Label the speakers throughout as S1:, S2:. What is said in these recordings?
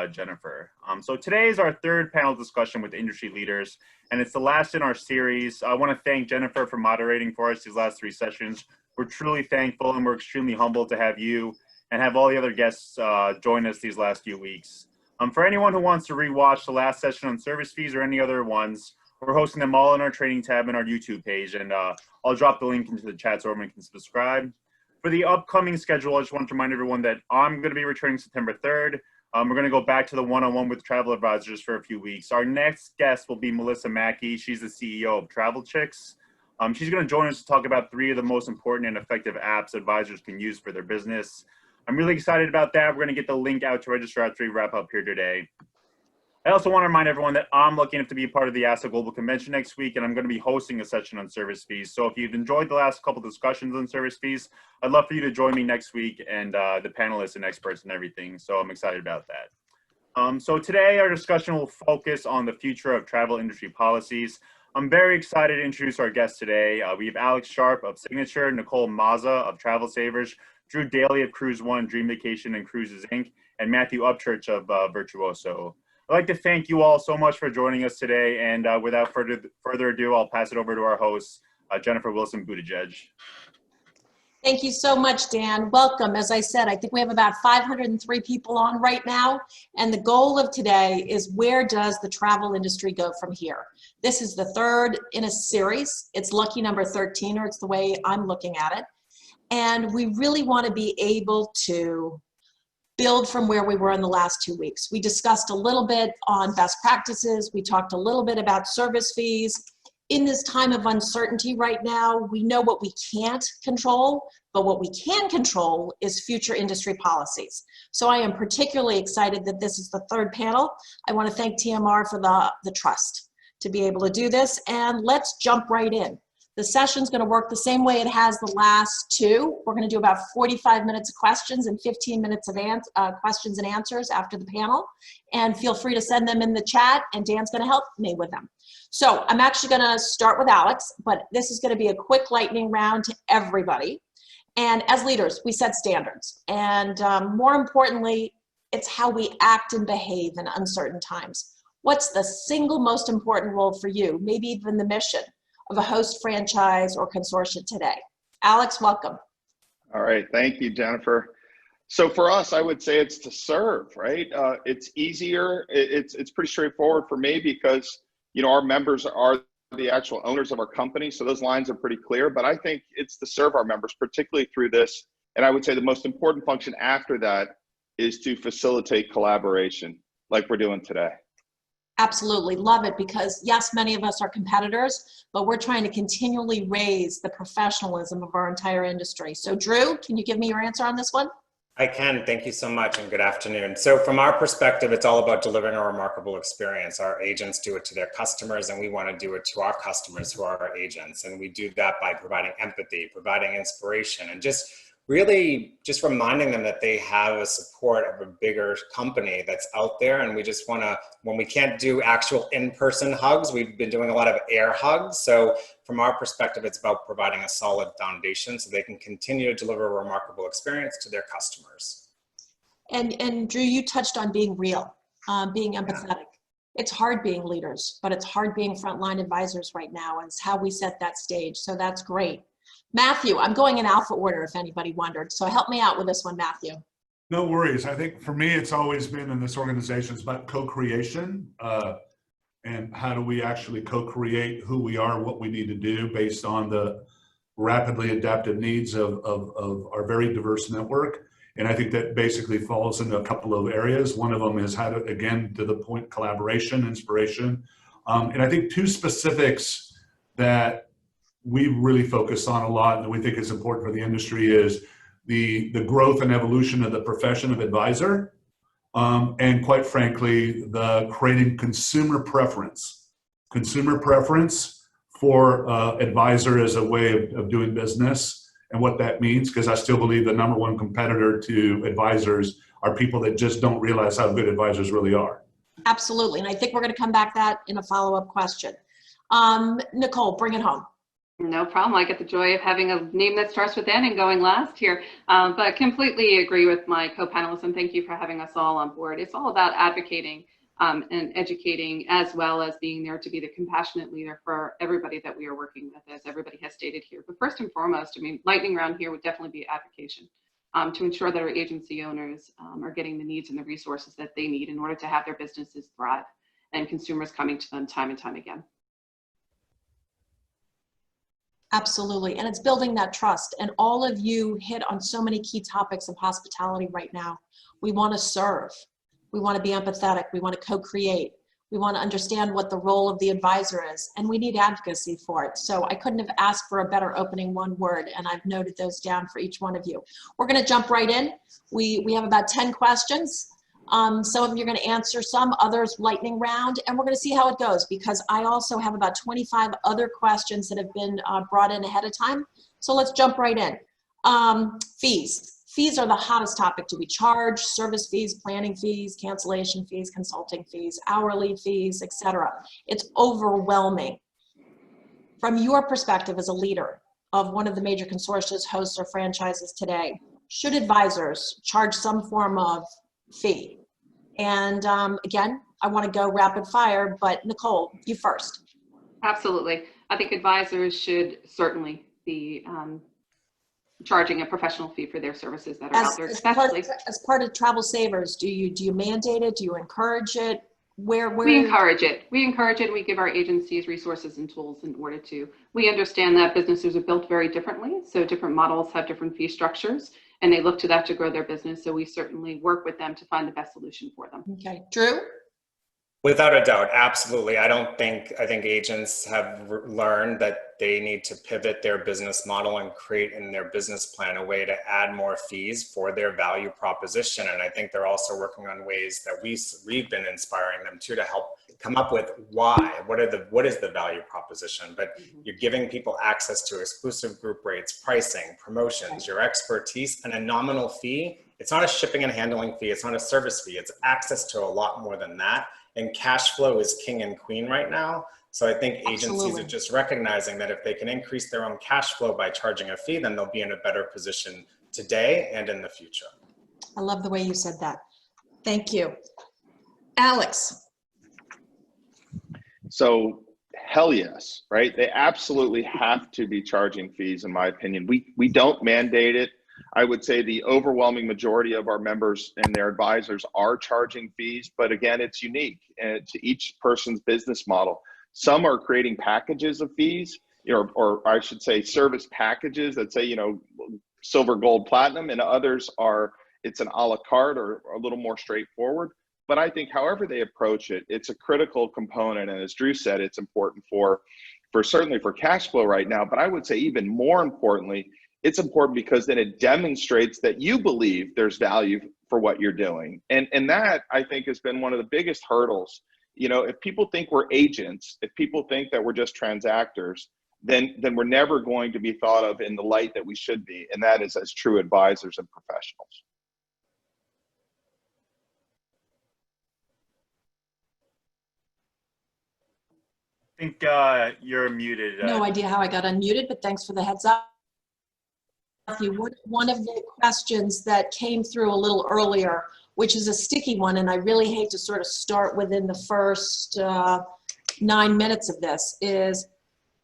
S1: Jennifer. So today is our third panel discussion with industry leaders, and it's the last in our series. I want to thank Jennifer for moderating for us these last three sessions. We're truly thankful, and we're extremely humbled to have you and have all the other guests join us these last few weeks. For anyone who wants to rewatch the last session on service fees or any other ones, we're hosting them all in our training tab in our YouTube page, and I'll drop the link into the chat so everyone can subscribe. For the upcoming schedule, I just want to remind everyone that I'm going to be returning September 3rd. We're going to go back to the one-on-one with travel advisors for a few weeks. Our next guest will be Melissa Mackey. She's the CEO of Travel Chicks. She's going to join us to talk about 3 of the most important and effective apps advisors can use for their business. I'm really excited about that. We're going to get the link out to register after we wrap up here today. I also want to remind everyone that I'm lucky enough to be a part of the ASSA Global Convention next week, and I'm going to be hosting a session on service fees. So if you've enjoyed the last couple discussions on service fees, I'd love for you to join me next week and the panelists and experts and everything. So I'm excited about that. So today our discussion will focus on the future of travel industry policies. I'm very excited to introduce our guests today. We have Alex Sharpe of Signature, Nicole Mazza of TRAVELSAVERS, Drew Daly of CruiseOne, Dream Vacation and Cruises Inc., and Mathew Upchurch of Virtuoso. I'd like to thank you all so much for joining us today, and without further ado, I'll pass it over to our host, Jennifer Wilson-Buttigieg.
S2: Thank you so much, Dan. Welcome. As I said, I think we have about 503 people on right now, and the goal of today is where does the travel industry go from here? This is the third in a series. It's lucky number 13, or it's the way I'm looking at it, and we really want to be able to build from where we were in the last 2 weeks. We discussed a little bit on best practices. We talked a little bit about service fees. In this time of uncertainty right now, we know what we can't control, but what we can control is future industry policies. So I am particularly excited that this is the third panel. I want to thank TMR for the trust to be able to do this, and let's jump right in. The session's going to work the same way it has the last 2. We're going to do about 45 minutes of questions and 15 minutes of questions and answers after the panel. And feel free to send them in the chat, and Dan's going to help me with them. So I'm actually going to start with Alex, but this is going to be a quick lightning round to everybody. And as leaders, we set standards. And more importantly, it's how we act and behave in uncertain times. What's the single most important role for you, maybe even the mission of a host franchise or consortium today? Alex, welcome.
S3: All right, thank you, Jennifer. So for us, I would say it's to serve, right? It's easier, it's pretty straightforward for me because, you know, our members are the actual owners of our company, so those lines are pretty clear, but I think it's to serve our members, particularly through this. And I would say the most important function after that is to facilitate collaboration like we're doing today.
S2: Absolutely, love it, because yes, many of us are competitors, but we're trying to continually raise the professionalism of our entire industry. So Drew, can you give me your answer on this one?
S4: I can. Thank you so much, and good afternoon. So from our perspective, it's all about delivering a remarkable experience. Our agents do it to their customers, and we want to do it to our customers who are our agents. And we do that by providing empathy, providing inspiration, and just really just reminding them that they have a support of a bigger company that's out there. And we just want to, when we can't do actual in-person hugs, we've been doing a lot of air hugs. So from our perspective, it's about providing a solid foundation so they can continue to deliver a remarkable experience to their customers.
S2: And Drew, you touched on being real, being empathetic. Yeah. It's hard being leaders, but it's hard being frontline advisors right now, and it's how we set that stage. So that's great. Matthew, I'm going in alpha order if anybody wondered. So help me out with this one, Matthew.
S5: No worries. I think for me, it's always been in this organization, it's about co-creation and how do we actually co-create who we are, what we need to do based on the rapidly adaptive needs of our very diverse network. And I think that basically falls into a couple of areas. One of them is how to, again, to the point, collaboration, inspiration. And I think 2 specifics that we really focus on a lot and we think is important for the industry is the growth and evolution of the profession of advisor, and quite frankly, the creating consumer preference for advisor as a way of doing business and what that means, because I still believe the #1 competitor to advisors are people that just don't realize how good advisors really are.
S2: Absolutely, and I think we're going to come back to that in a follow-up question. Nicole, bring it home.
S6: No problem. I get the joy of having a name that starts with N and going last here, but completely agree with my co-panelists, and thank you for having us all on board. It's all about advocating and educating, as well as being there to be the compassionate leader for everybody that we are working with, as everybody has stated here. But first and foremost, I mean, lightning round here would definitely be advocation to ensure that our agency owners are getting the needs and the resources that they need in order to have their businesses thrive and consumers coming to them time and time again.
S2: Absolutely. And it's building that trust. And all of you hit on so many key topics of hospitality right now. We want to serve. We want to be empathetic. We want to co-create. We want to understand what the role of the advisor is. And we need advocacy for it. So I couldn't have asked for a better opening one word. And I've noted those down for each one of you. We're going to jump right in. We have about 10 questions. Some of you are going to answer some, others lightning round, and we're going to see how it goes, because I also have about 25 other questions that have been brought in ahead of time. So let's jump right in. Fees. Fees are the hottest topic. Do we charge service fees, planning fees, cancellation fees, consulting fees, hourly fees, etc.? It's overwhelming. From your perspective as a leader of one of the major consortia, hosts, or franchises today, should advisors charge some form of fee? And again, I want to go rapid fire, but Nicole, you first.
S6: Absolutely. I think advisors should certainly be charging a professional fee for their services that are out there, especially
S2: as part of Travel Savers. Do you mandate it? Do you encourage it? Where
S6: we encourage it. We encourage it. We give our agencies resources and tools in order to. We understand that businesses are built very differently, so different models have different fee structures, and they look to that to grow their business. So we certainly work with them to find the best solution for them.
S2: Okay, Drew?
S4: Without a doubt, absolutely. I think agents have learned that they need to pivot their business model and create in their business plan a way to add more fees for their value proposition. And I think they're also working on ways that we've been inspiring them to help come up with why. What is the value proposition? But you're giving people access to exclusive group rates, pricing, promotions, your expertise, and a nominal fee. It's not a shipping and handling fee. It's not a service fee. It's access to a lot more than that. And cash flow is king and queen right now. So I think agencies are just recognizing that if they can increase their own cash flow by charging a fee, then they'll be in a better position today and in the future.
S2: I love the way you said that. Thank you. Alex.
S3: So hell yes, right? They absolutely have to be charging fees, in my opinion. We don't mandate it. I would say the overwhelming majority of our members and their advisors are charging fees, but again, it's unique to each person's business model. Some are creating packages of fees, or I should say service packages that say, silver, gold, platinum, and others it's an a la carte or a little more straightforward. But I think however they approach it, it's a critical component. And as Drew said, it's important for certainly for cash flow right now. But I would say even more importantly, it's important because then it demonstrates that you believe there's value for what you're doing. And that, I think, has been one of the biggest hurdles. If people think we're agents, if people think that we're just transactors, then we're never going to be thought of in the light that we should be, and that is as true advisors and professionals.
S1: I think you're muted.
S2: No idea how I got unmuted, but thanks for the heads up. One of the questions that came through a little earlier, which is a sticky one, and I really hate to sort of start within the first 9 minutes of this, is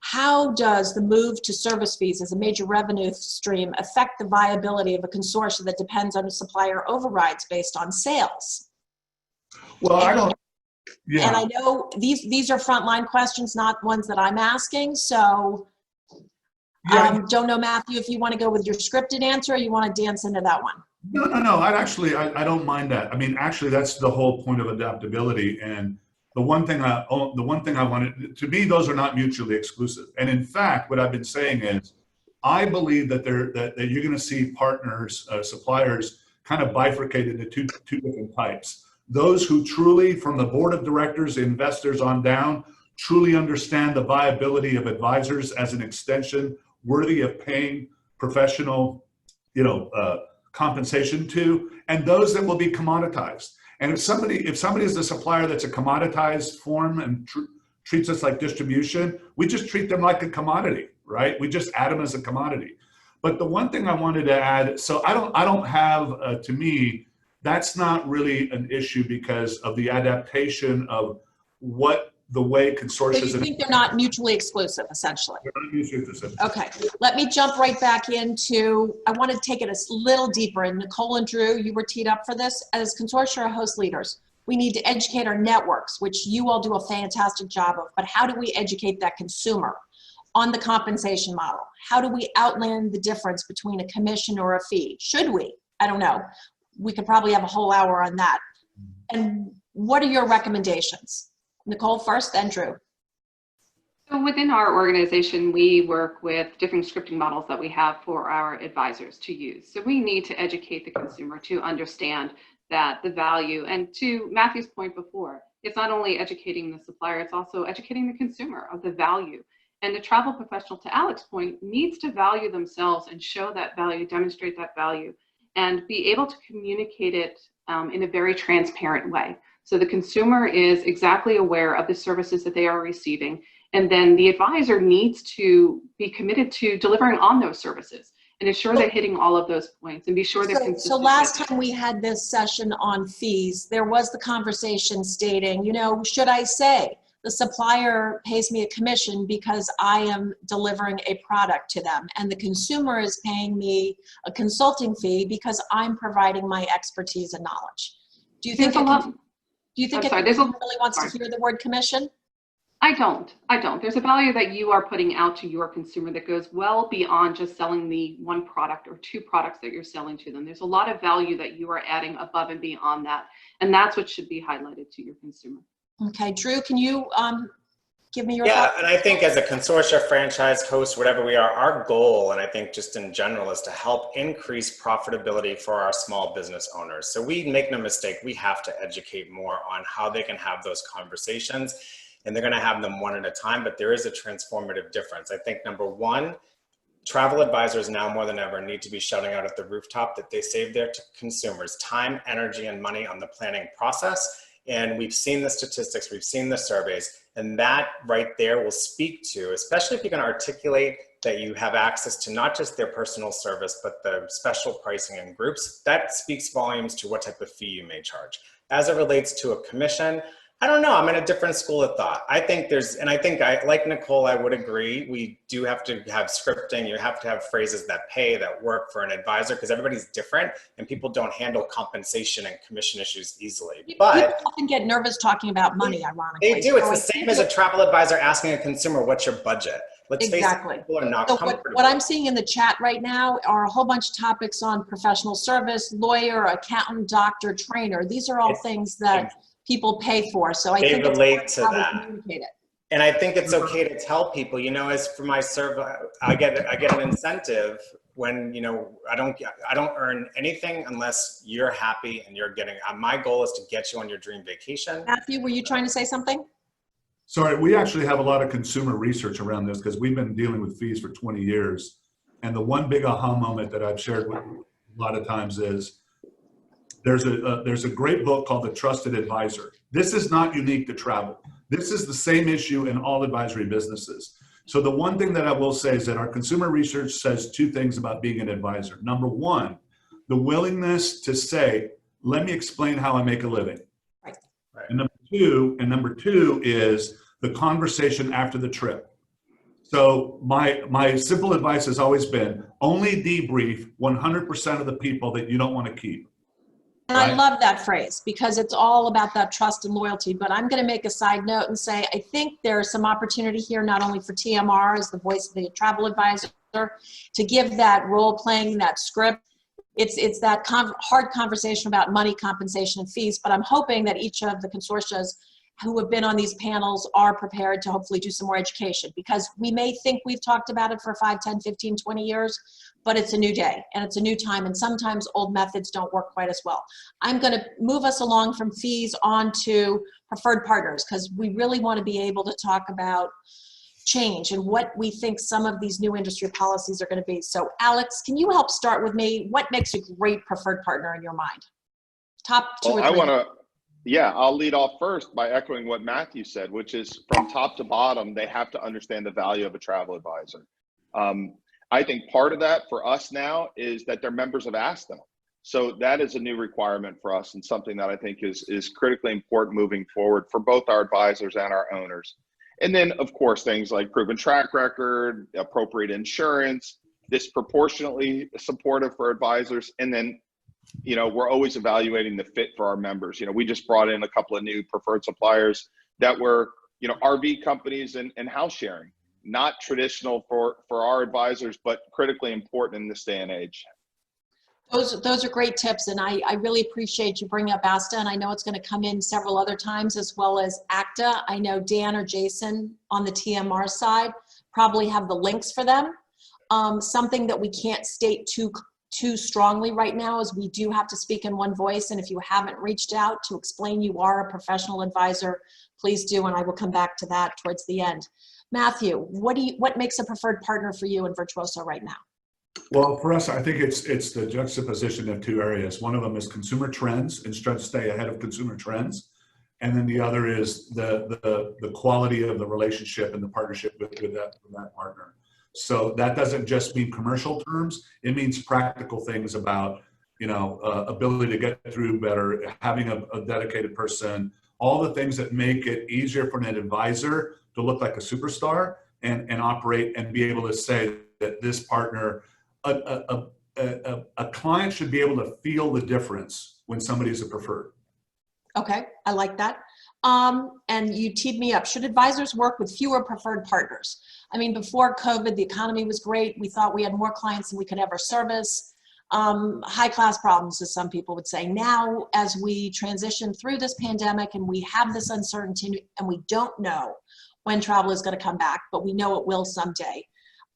S2: how does the move to service fees as a major revenue stream affect the viability of a consortium that depends on supplier overrides based on sales?
S5: Well,
S2: And I know these are frontline questions, not ones that I'm asking, so don't know, Mathew, if you want to go with your scripted answer or you want to dance into that one.
S5: No. I don't mind that. I mean, actually, that's the whole point of adaptability. And the one thing I wanted to me, those are not mutually exclusive. And in fact, what I've been saying is, I believe that that you're going to see partners, suppliers, kind of bifurcated into two different types. Those who truly, from the board of directors, investors on down, truly understand the viability of advisors as an extension worthy of paying professional, compensation to, and those that will be commoditized. And if somebody is a supplier that's a commoditized form and treats us like distribution, we just treat them like a commodity, right? We just add them as a commodity. But the one thing I wanted to add, so I don't have, to me, that's not really an issue because of the adaptation of what the way consortia.
S2: So you think they're not mutually exclusive, essentially?
S5: They're not mutually exclusive.
S2: Okay, let me jump right back into, I want to take it a little deeper. And Nicole and Drew, you were teed up for this. As consortia host leaders, we need to educate our networks, which you all do a fantastic job of, but how do we educate that consumer on the compensation model? How do we outline the difference between a commission or a fee? Should we? I don't know. We could probably have a whole hour on that. And what are your recommendations? Nicole first, then Drew.
S6: So within our organization, we work with different scripting models that we have for our advisors to use. So we need to educate the consumer to understand that the value, and to Matthew's point before, it's not only educating the supplier, it's also educating the consumer of the value. And the travel professional, to Alex's point, needs to value themselves and show that value, demonstrate that value, and be able to communicate it in a very transparent way. So the consumer is exactly aware of the services that they are receiving. And then the advisor needs to be committed to delivering on those services and ensure they're hitting all of those points and be sure they're consistent.
S2: So last time we had this session on fees, there was the conversation stating, you know, should I say the supplier pays me a commission because I am delivering a product to them, and the consumer is paying me a consulting fee because I'm providing my expertise and knowledge? Do you think anyone really wants to hear the word commission?
S6: I don't. There's a value that you are putting out to your consumer that goes well beyond just selling the one product or two products that you're selling to them. There's a lot of value that you are adding above and beyond that. And that's what should be highlighted to your consumer.
S2: Okay, Drew, can you give me your
S4: Yeah,
S2: thoughts?
S4: and I think as a consortia, franchise, host, whatever we are, our goal, and I think just in general, is to help increase profitability for our small business owners. So we make no mistake, we have to educate more on how they can have those conversations. And they're going to have them one at a time, but there is a transformative difference. I think number one, travel advisors now more than ever need to be shouting out at the rooftop that they save their consumers time, energy, and money on the planning process. And we've seen the statistics, we've seen the surveys, and that right there will speak to, especially if you can articulate that you have access to not just their personal service, but the special pricing in groups, that speaks volumes to what type of fee you may charge. As it relates to a commission, I don't know. I'm in a different school of thought. I think like Nicole, I would agree. We do have to have scripting. You have to have phrases that pay, that work for an advisor, because everybody's different and people don't handle compensation and commission issues easily. But
S2: people often get nervous talking about money, ironically.
S4: They do. It's the same as a travel advisor asking a consumer, what's your budget? Let's face it, people are not comfortable.
S2: What I'm seeing in the chat right now are a whole bunch of topics on professional service, lawyer, accountant, doctor, trainer. These are all things that people pay for. So I think
S4: relate to
S2: how
S4: that.
S2: we communicate it.
S4: And I think it's okay to tell people, you know, as for my serve, I get an incentive when, you know, I don't earn anything unless you're happy and you're getting, my goal is to get you on your dream vacation.
S2: Matthew, were you trying to say something?
S5: Sorry, we actually have a lot of consumer research around this because we've been dealing with fees for 20 years. And the one big aha moment that I've shared with a lot of times is there's a great book called The Trusted Advisor. This is not unique to travel. This is the same issue in all advisory businesses. So the one thing that I will say is that our consumer research says two things about being an advisor. Number one, the willingness to say, let me explain how I make a living.
S2: Right.
S5: And number two is the conversation after the trip. So my simple advice has always been only debrief 100% of the people that you don't want to keep.
S2: And I love that phrase because it's all about that trust and loyalty. But I'm going to make a side note and say, I think there's some opportunity here, not only for TMR as the voice of the travel advisor, to give that role playing, that script. It's that hard conversation about money, compensation, and fees. But I'm hoping that each of the consortias who have been on these panels are prepared to hopefully do some more education, because we may think we've talked about it for 5, 10, 15, 20 years, but it's a new day and it's a new time, and sometimes old methods don't work quite as well. I'm going to move us along from fees on to preferred partners, because we really want to be able to talk about change and what we think some of these new industry policies are going to be. So Alex, can you help start with me? What makes a great preferred partner in your mind? Top two or three.
S3: Yeah, I'll lead off first by echoing what Matthew said, which is from top to bottom, they have to understand the value of a travel advisor. I think part of that for us now is that their members have asked them. So that is a new requirement for us, and something that I think is critically important moving forward for both our advisors and our owners. And then, of course, things like proven track record, appropriate insurance, disproportionately supportive for advisors. And then, you know, we're always evaluating the fit for our members. You know, we just brought in a couple of new preferred suppliers that were, you know, RV companies and house sharing. Not traditional for our advisors, but critically important in this day and age.
S2: Those are great tips, and I really appreciate you bringing up ASTA, and I know it's going to come in several other times, as well as ACTA. I know Dan or Jason on the TMR side probably have the links for them. Something that we can't state too strongly right now is we do have to speak in one voice, and if you haven't reached out to explain you are a professional advisor, please do, and I will come back to that towards the end. Mathew, what makes a preferred partner for you in Virtuoso right now?
S5: Well, for us, I think it's the juxtaposition of two areas. One of them is consumer trends and trying to stay ahead of consumer trends. And then the other is the quality of the relationship and the partnership with that partner. So that doesn't just mean commercial terms. It means practical things about, you know, ability to get through better, having a dedicated person, all the things that make it easier for an advisor to look like a superstar and operate and be able to say that this partner, a client should be able to feel the difference when somebody's a preferred.
S2: Okay, I like that. And you teed me up. Should advisors work with fewer preferred partners? I mean, before COVID, the economy was great. We thought we had more clients than we could ever service. High class problems, as some people would say. Now, as we transition through this pandemic and we have this uncertainty and we don't know when travel is going to come back, but we know it will someday.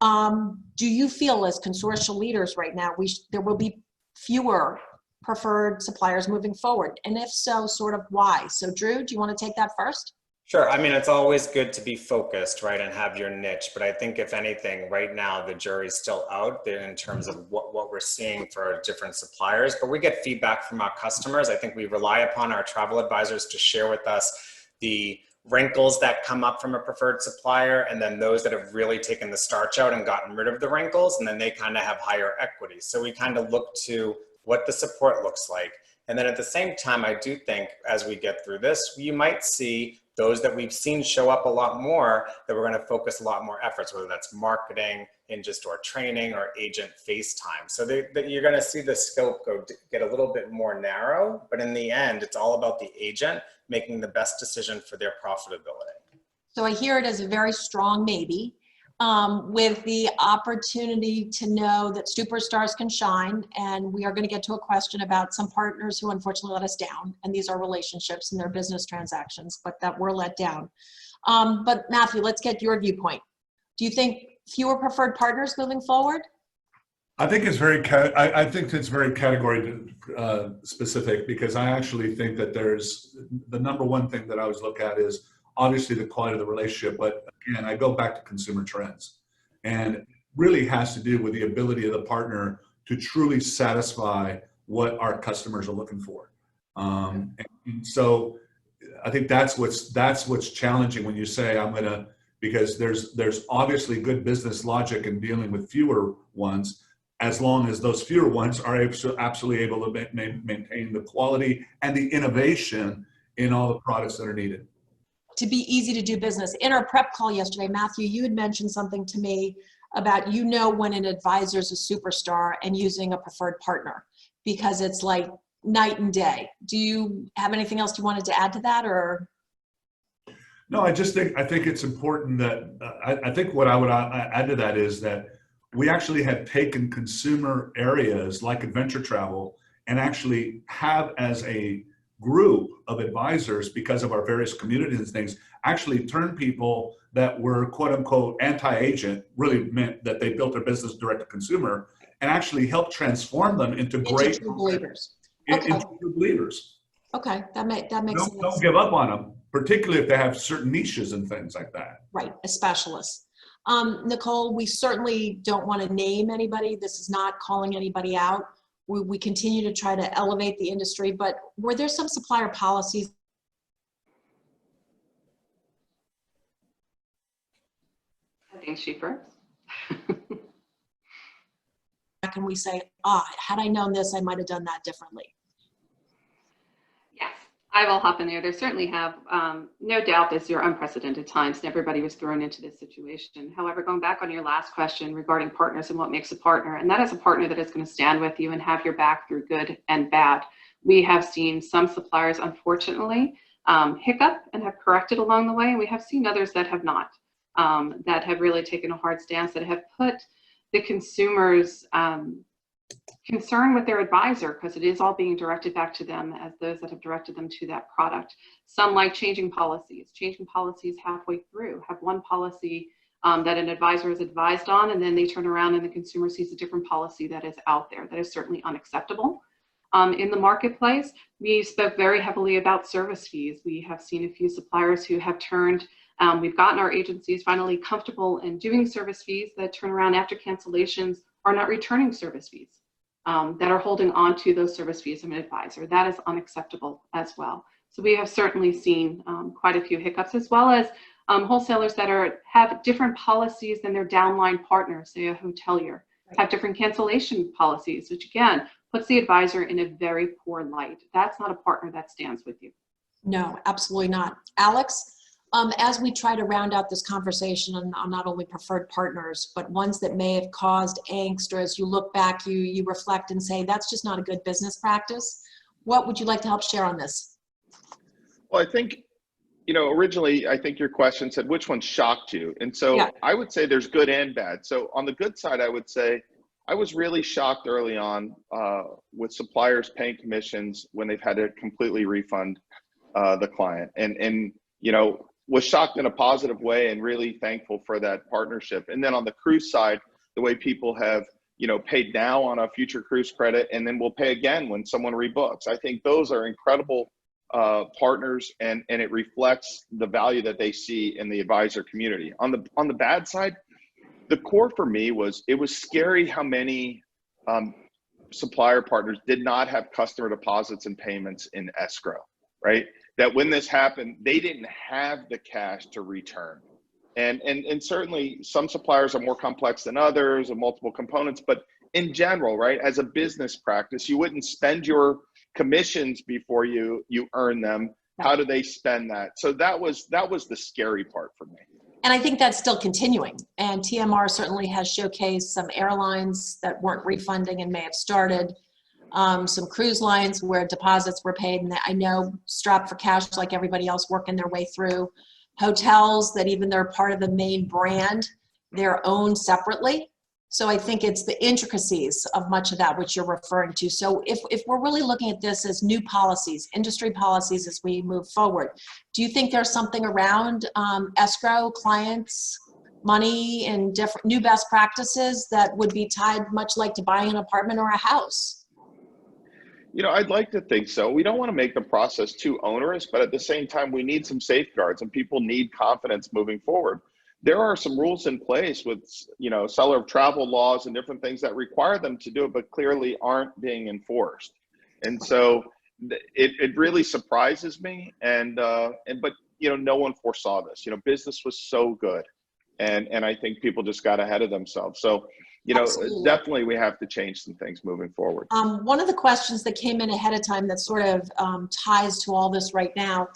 S2: Do you feel as consortial leaders right now, there will be fewer preferred suppliers moving forward? And if so, sort of why? So Drew, do you want to take that first?
S4: Sure. I mean, it's always good to be focused, right, and have your niche. But I think if anything, right now, the jury's still out there in terms of what we're seeing for different suppliers. But we get feedback from our customers. I think we rely upon our travel advisors to share with us the wrinkles that come up from a preferred supplier, and then those that have really taken the starch out and gotten rid of the wrinkles, and then they kind of have higher equity. So we kind of look to what the support looks like. And then at the same time, I do think as we get through this, you might see those that we've seen show up a lot more, that we're going to focus a lot more efforts, whether that's marketing, in-store training, or agent FaceTime. So you're going to see the scope get a little bit more narrow, but in the end, it's all about the agent making the best decision for their profitability.
S2: So I hear it as a very strong maybe, with the opportunity to know that superstars can shine. And we are going to get to a question about some partners who unfortunately let us down. And these are relationships and their business transactions, but that were let down. But Mathew, let's get your viewpoint. Do you think fewer preferred partners moving forward?
S5: I think it's very category specific, because I actually think that there's the number one thing that I always look at is obviously the quality of the relationship. But again, I go back to consumer trends, and it really has to do with the ability of the partner to truly satisfy what our customers are looking for. And so I think that's what's challenging when you say because there's obviously good business logic in dealing with fewer ones, as long as those fewer ones are absolutely able to maintain the quality and the innovation in all the products that are needed.
S2: To be easy to do business. In our prep call yesterday, Mathew, you had mentioned something to me about, when an advisor is a superstar and using a preferred partner, because it's like night and day. Do you have anything else you wanted to add to that, or?
S5: No, I think it's important that I think what I would add to that is that we actually had taken consumer areas like adventure travel and actually have, as a group of advisors, because of our various communities and things, actually turned people that were quote unquote anti-agent, really meant that they built their business direct to consumer, and actually helped transform them into great
S2: true believers.
S5: Into true believers.
S2: Okay, that makes sense.
S5: Don't give up on them, particularly if they have certain niches and things like that.
S2: Right, a specialist. Nicole, we certainly don't want to name anybody. This is not calling anybody out. We continue to try to elevate the industry, but were there some supplier policies?
S6: I think she first.
S2: Can we say, ah, had I known this, I might have done that differently?
S6: Yes, I will hop in there. There certainly have, no doubt this year, unprecedented times, and everybody was thrown into this situation. However, going back on your last question regarding partners and what makes a partner, and that is a partner that is going to stand with you and have your back through good and bad. We have seen some suppliers, unfortunately, hiccup and have corrected along the way, and we have seen others that have not, that have really taken a hard stance, that have put the consumers' concern with their advisor, because it is all being directed back to them as those that have directed them to that product. Some like changing policies halfway through, have one policy that an advisor is advised on, and then they turn around and the consumer sees a different policy that is out there. That is certainly unacceptable. In the marketplace, we spoke very heavily about service fees. We have seen a few suppliers who have turned, we've gotten our agencies finally comfortable in doing service fees that turn around after cancellations are not returning service fees, that are holding on to those service fees of an advisor. That is unacceptable as well. So we have certainly seen quite a few hiccups, as well as wholesalers that have different policies than their downline partners, say a hotelier, have different cancellation policies, which again, puts the advisor in a very poor light. That's not a partner that stands with you.
S2: No, absolutely not. Alex, as we try to round out this conversation on not only preferred partners, but ones that may have caused angst, or as you look back, you reflect and say, that's just not a good business practice. What would you like to help share on this?
S3: Well, I think, originally, I think your question said, which one shocked you? And so yeah. I would say there's good and bad. So on the good side, I would say, I was really shocked early on with suppliers paying commissions when they've had to completely refund the client, and was shocked in a positive way and really thankful for that partnership. And then on the cruise side, the way people have paid now on a future cruise credit and then will pay again when someone rebooks. I think those are incredible partners, and it reflects the value that they see in the advisor community. On the bad side, the core for me was, it was scary how many supplier partners did not have customer deposits and payments in escrow, right? That when this happened, they didn't have the cash to return. And certainly some suppliers are more complex than others and multiple components, but in general, right, as a business practice, you wouldn't spend your commissions before you earn them. How do they spend that? So that was the scary part for me.
S2: And I think that's still continuing. And TMR certainly has showcased some airlines that weren't refunding and may have started. Some cruise lines where deposits were paid, and I know strapped for cash like everybody else, working their way through. Hotels that even they're part of the main brand, they're owned separately. So I think it's the intricacies of much of that which you're referring to. So if we're really looking at this as new policies, industry policies as we move forward, do you think there's something around escrow, clients, money, and different new best practices that would be tied much like to buying an apartment or a house?
S3: I'd like to think so. We don't want to make the process too onerous, but at the same time, we need some safeguards, and people need confidence moving forward. There are some rules in place with, seller of travel laws and different things that require them to do it, but clearly aren't being enforced. And so it really surprises me. But no one foresaw this. Business was so good, and I think people just got ahead of themselves. So, Absolutely. Definitely we have to change some things moving forward.
S2: One of the questions that came in ahead of time that sort of ties to all this right now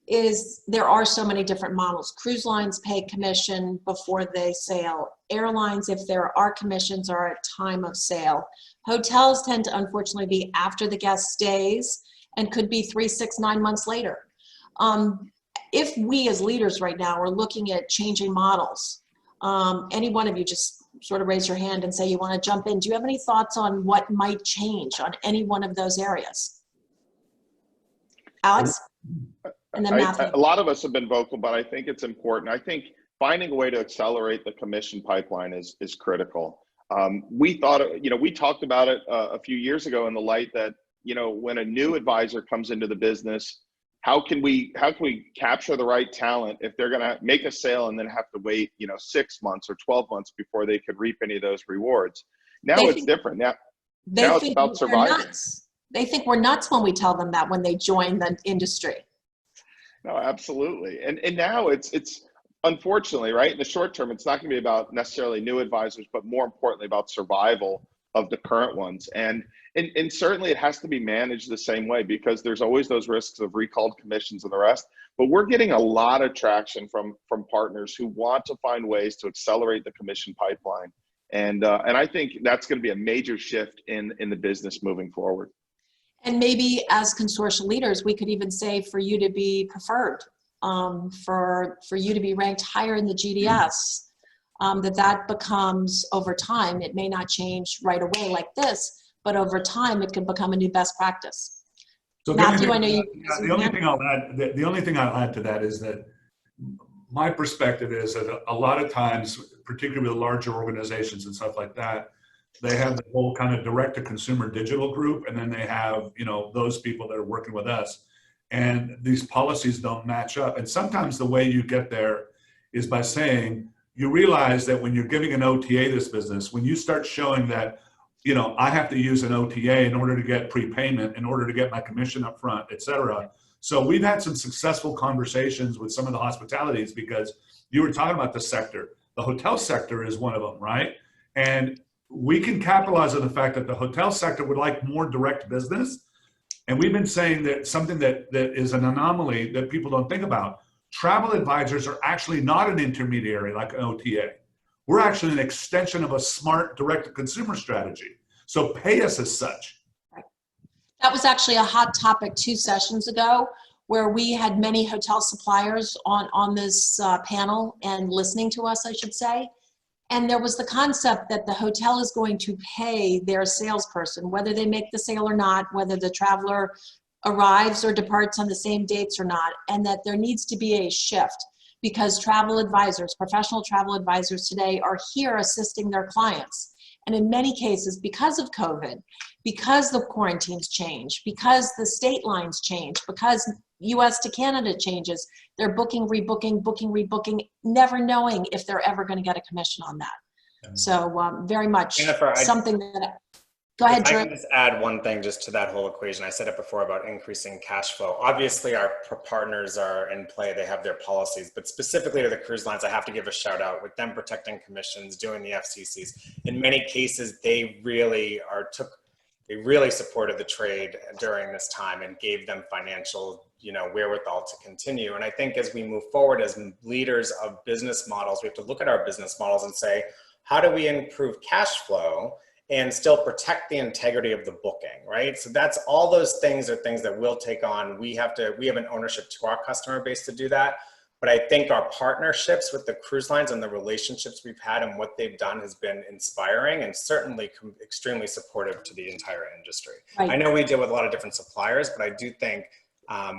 S2: is there are so many different models. Cruise lines pay commission before they sail. Airlines, if there are commissions, are at time of sale. Hotels tend to unfortunately be after the guest stays and could be 3, 6, 9 months later. If we as leaders right now are looking at changing models, any one of you just sort of raise your hand and say you want to jump in. Do you have any thoughts on what might change on any one of those areas? Alex? And then Mathew.
S3: A lot of us have been vocal, but I think it's important. I think finding a way to accelerate the commission pipeline is critical. We thought, we talked about it a few years ago in the light that, when a new advisor comes into the business, how can we capture the right talent if they're going to make a sale and then have to wait, 6 months or 12 months before they could reap any of those rewards? Now it's different. Now it's about surviving.
S2: They think we're nuts when we tell them that when they join the industry.
S3: No, absolutely. And now it's unfortunately, right, in the short term, it's not going to be about necessarily new advisors, but more importantly about survival of the current ones. And certainly it has to be managed the same way, because there's always those risks of recalled commissions and the rest. But we're getting a lot of traction from partners who want to find ways to accelerate the commission pipeline. And I think that's going to be a major shift in the business moving forward.
S2: And maybe as consortium leaders, we could even say for you to be preferred, for you to be ranked higher in the GDS, that becomes over time. It may not change right away like this, but over time it can become a new best practice.
S5: So
S2: Mathew, I know you.
S5: The only thing I'll add to that is that my perspective is that a lot of times, particularly with larger organizations and stuff like that, they have the whole kind of direct to consumer digital group, and then they have, you know, those people that are working with us, and these policies don't match up. And sometimes the way you get there is by saying, you realize that when you're giving an OTA this business, when you start showing that, you know, I have to use an OTA in order to get prepayment, in order to get my commission up front, et cetera. So we've had some successful conversations with some of the hospitalities, because you were talking about the sector. The hotel sector is one of them, right? And we can capitalize on the fact that the hotel sector would like more direct business. And we've been saying that something that is an anomaly that people don't think about. Travel advisors are actually not an intermediary like an OTA. We're actually an extension of a smart direct-to-consumer strategy. So pay us as such.
S2: That was actually a hot topic 2 sessions ago, where we had many hotel suppliers on this panel and listening to us, I should say. And there was the concept that the hotel is going to pay their salesperson, whether they make the sale or not, whether the traveler arrives or departs on the same dates or not, and that there needs to be a shift, because travel advisors, professional travel advisors today, are here assisting their clients. And in many cases, because of COVID, because the quarantines change, because the state lines change, because US to Canada changes, they're booking, rebooking, booking, rebooking, never knowing if they're ever going to get a commission on that. So very much
S4: Jennifer,
S2: something that, go ahead, Drew.
S4: I can just add one thing just to that whole equation. I said it before about increasing cash flow. Obviously, our partners are in play. They have their policies, but specifically to the cruise lines, I have to give a shout out with them protecting commissions, doing the FCCs. In many cases, they really supported the trade during this time and gave them financial, you know, wherewithal to continue. And I think as we move forward as leaders of business models, we have to look at our business models and say, how do we improve cash flow and still protect the integrity of the booking, right? So that's all those things are things that we'll take on. We have an ownership to our customer base to do that. But I think our partnerships with the cruise lines and the relationships we've had and what they've done has been inspiring and certainly extremely supportive to the entire industry. Right. I know we deal with a lot of different suppliers, but I do think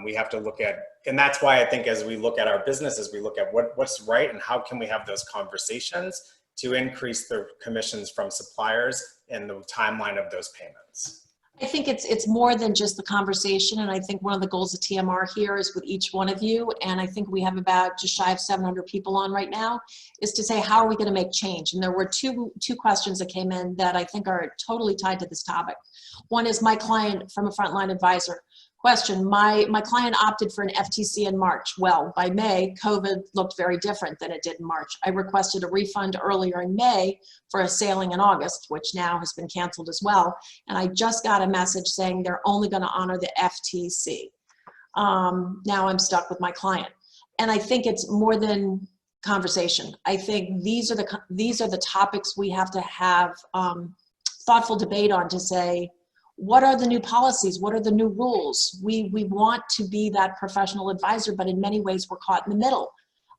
S4: we have to look at, and that's why I think as we look at our businesses, we look at what's right and how can we have those conversations to increase the commissions from suppliers and the timeline of those payments.
S2: I think it's more than just the conversation, and I think one of the goals of TMR here is with each one of you, and I think we have about just shy of 700 people on right now, is to say how are we going to make change? And there were two questions that came in that I think are totally tied to this topic. One is my client from a frontline advisor. Question, my client opted for an FTC in March. Well, by May, COVID looked very different than it did in March. I requested a refund earlier in May for a sailing in August, which now has been canceled as well. And I just got a message saying they're only going to honor the FTC. Now I'm stuck with my client. And I think it's more than conversation. I think these are the topics we have to have thoughtful debate on, to say, what are the new policies? What are the new rules? We want to be that professional advisor, but in many ways we're caught in the middle.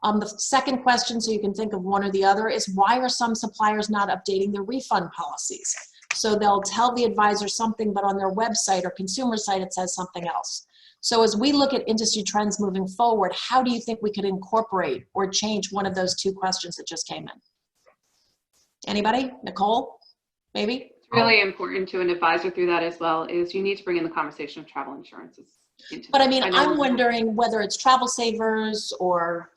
S2: The second question, so you can think of one or the other, is why are some suppliers not updating their refund policies? So they'll tell the advisor something, but on their website or consumer site, it says something else. So as we look at industry trends moving forward, how do you think we could incorporate or change one of those two questions that just came in? Anybody? Nicole, maybe?
S6: Really important to an advisor through that as well is you need to bring in the conversation of travel insurances.
S2: But I mean, I'm wondering whether it's TRAVELSAVERS or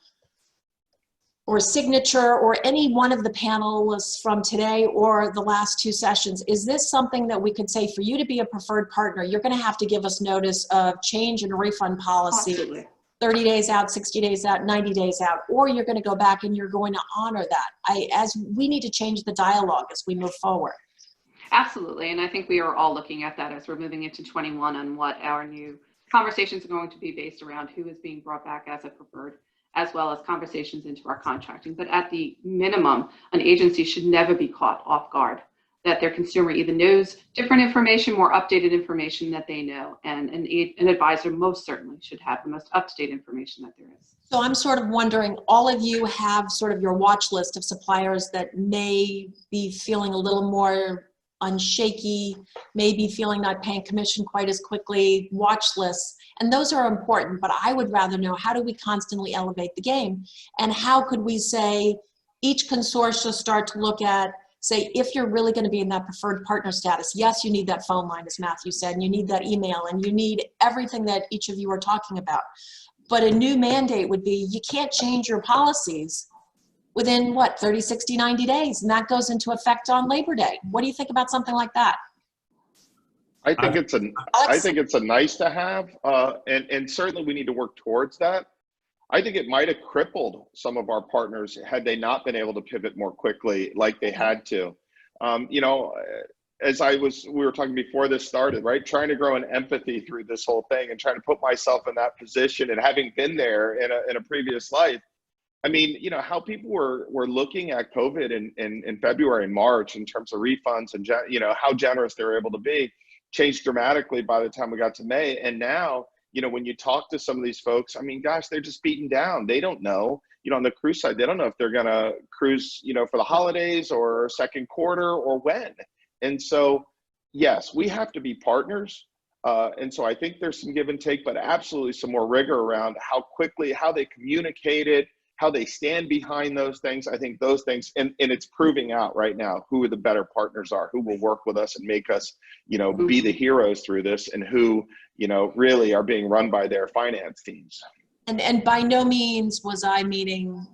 S2: Signature or any one of the panelists from today or the last 2 sessions, is this something that we could say, for you to be a preferred partner, you're going to have to give us notice of change in a refund policy
S6: Absolutely.
S2: 30 days out, 60 days out, 90 days out, or you're going to go back and you're going to honor that. As we need to change the dialogue as we move forward.
S6: Absolutely. And I think we are all looking at that as we're moving into 21 on what our new conversations are going to be based around, who is being brought back as a preferred, as well as conversations into our contracting. But at the minimum, an agency should never be caught off guard that their consumer either knows different information, more updated information that they know, and an advisor most certainly should have the most up-to-date information that there is.
S2: So I'm sort of wondering, all of you have sort of your watch list of suppliers that may be feeling a little more unshaky, maybe feeling not paying commission quite as quickly, watch lists, and those are important, but I would rather know, how do we constantly elevate the game? And how could we say, each consortia start to look at, say, if you're really going to be in that preferred partner status, yes, you need that phone line, as Mathew said, and you need that email, and you need everything that each of you are talking about. But a new mandate would be, you can't change your policies within, what, 30, 60, 90 days, and that goes into effect on Labor Day. What do you think about something like that?
S3: I think it's a nice to have, and certainly we need to work towards that. I think it might have crippled some of our partners had they not been able to pivot more quickly like they had to. You know, as we were talking before this started, right? Trying to grow an empathy through this whole thing and trying to put myself in that position, and having been there in a previous life. I mean, you know, how people were looking at COVID in February and March in terms of refunds and, you know, how generous they were able to be changed dramatically by the time we got to May. And now, you know, when you talk to some of these folks, I mean, gosh, they're just beaten down. They don't know, you know, on the cruise side, they don't know if they're going to cruise, you know, for the holidays or second quarter or when. And so, yes, we have to be partners. And so I think there's some give and take, but absolutely some more rigor around how quickly, how they communicate it, how they stand behind those things. I think those things, and it's proving out right now who the better partners are, who will work with us and make us, you know, be the heroes through this, and who, you know, really are being run by their finance teams. And
S2: by no means was I meaning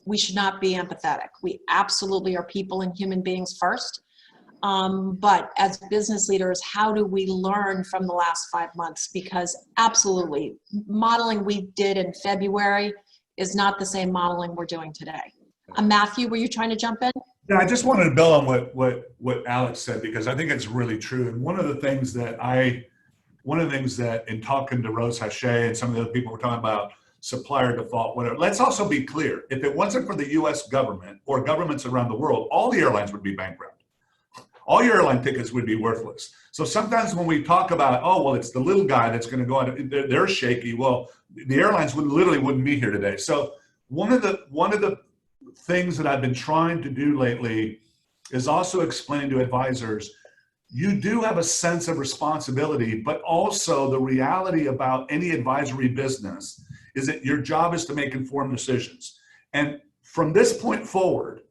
S2: we should not be empathetic. We absolutely are people and human beings first. But as business leaders, how do we learn from the last 5 months? Because absolutely, modeling we did in February is not the same modeling we're doing today. Mathew, were you trying to jump in?
S5: Yeah, I just wanted to build on what Alex said, because I think it's really true. And one of the things that in talking to Rose Hachey and some of the other people we're talking about, supplier default, whatever, let's also be clear. If it wasn't for the US government or governments around the world, all the airlines would be bankrupt. All your airline tickets would be worthless. So sometimes when we talk about, oh, well, it's the little guy that's going to go on, they're shaky. Well, the airlines wouldn't be here today. So one of the things that I've been trying to do lately is also explain to advisors, you do have a sense of responsibility, but also the reality about any advisory business is that your job is to make informed decisions. And from this point forward,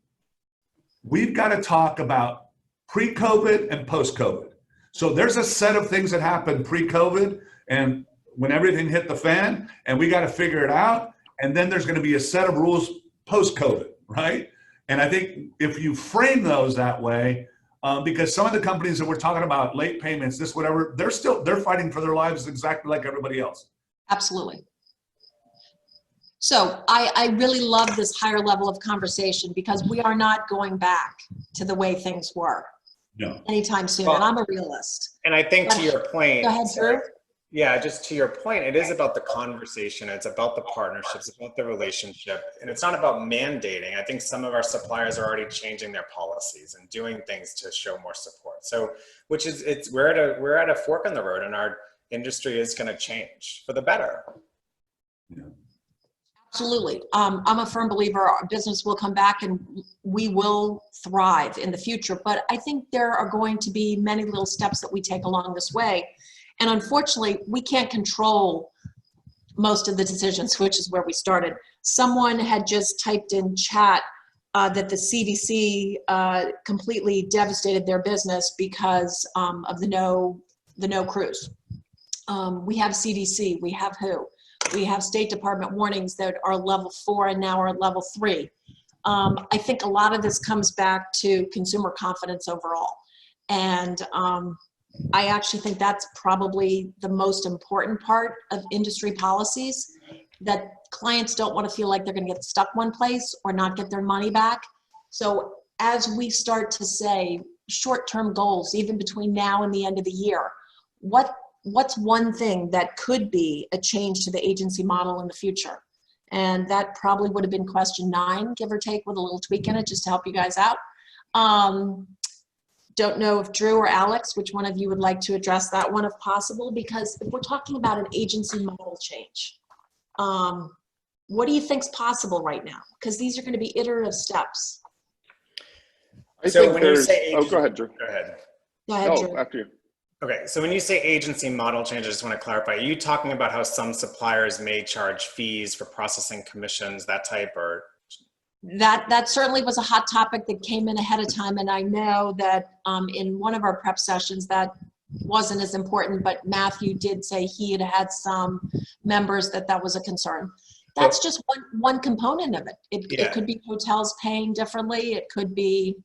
S5: we've got to talk about pre-COVID and post-COVID. So there's a set of things that happened pre-COVID and when everything hit the fan, and we got to figure it out. And then there's going to be a set of rules post-COVID, right? And I think if you frame those that way, because some of the companies that we're talking about, late payments, this, whatever, they're fighting for their lives exactly like everybody else.
S2: Absolutely. So I really love this higher level of conversation, because we are not going back to the way things were anytime soon. And I'm a realist.
S4: And I think to your point,
S2: go ahead, Drew.
S4: Yeah, just to your point, it is about the conversation. It's about the partnerships, it's about the relationship, and it's not about mandating. I think some of our suppliers are already changing their policies and doing things to show more support. So, we're at a fork in the road, and our industry is going to change for the better.
S5: Yeah.
S2: Absolutely. I'm a firm believer our business will come back and we will thrive in the future. But I think there are going to be many little steps that we take along this way. And unfortunately, we can't control most of the decisions, which is where we started. Someone had just typed in chat that the CDC completely devastated their business because of the no cruise. We have CDC, we have WHO. We have State Department warnings that are level 4 and now are level 3. I think a lot of this comes back to consumer confidence overall. And I actually think that's probably the most important part of industry policies. that clients don't want to feel like they're going to get stuck one place or not get their money back. So as we start to say short-term goals, even between now and the end of the year, what's one thing that could be a change to the agency model in the future? And that probably would have been question 9, give or take, with a little tweak in it, just to help you guys out. Don't know if Drew or Alex, which one of you would like to address that one if possible, because if we're talking about an agency model change, what do you think's possible right now? Because these are going to be iterative steps.
S4: So when you say
S3: oh, go ahead, Drew.
S4: Go ahead.
S2: Go ahead,
S3: No,
S2: Drew.
S3: after you.
S4: Okay, so when you say agency model change, I just want to clarify, are you talking about how some suppliers may charge fees for processing commissions, that type, or?
S2: That certainly was a hot topic that came in ahead of time, and I know that in one of our prep sessions that wasn't as important, but Mathew did say he had some members that was a concern. That's just one component of it. It could be hotels paying differently. It could be.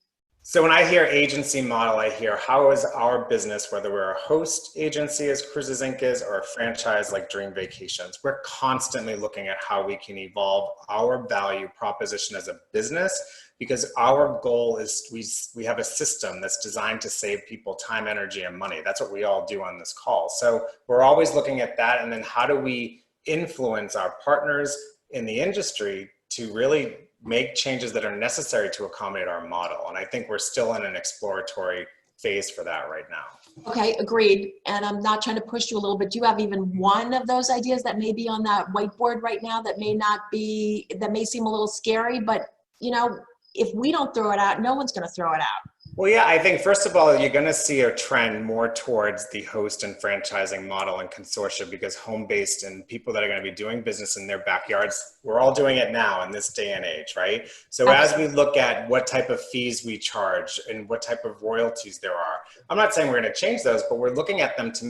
S4: So when I hear agency model, I hear how is our business, whether we're a host agency as Cruises Inc. is or a franchise like Dream Vacations, we're constantly looking at how we can evolve our value proposition as a business, because our goal is we have a system that's designed to save people time, energy, and money. That's what we all do on this call. So we're always looking at that, and then how do we influence our partners in the industry to really make changes that are necessary to accommodate our model. And I think we're still in an exploratory phase for that right now.
S2: Okay, agreed. And I'm not trying to push you a little bit. Do you have even one of those ideas that may be on that whiteboard right now that may not be, that may seem a little scary, but you know, if we don't throw it out, no one's going to throw it out.
S4: Well, yeah, I think first of all, you're going to see a trend more towards the host and franchising model and consortia, because home-based and people that are going to be doing business in their backyards, we're all doing it now in this day and age, right? So as we look at what type of fees we charge and what type of royalties there are, I'm not saying we're going to change those, but we're looking at them to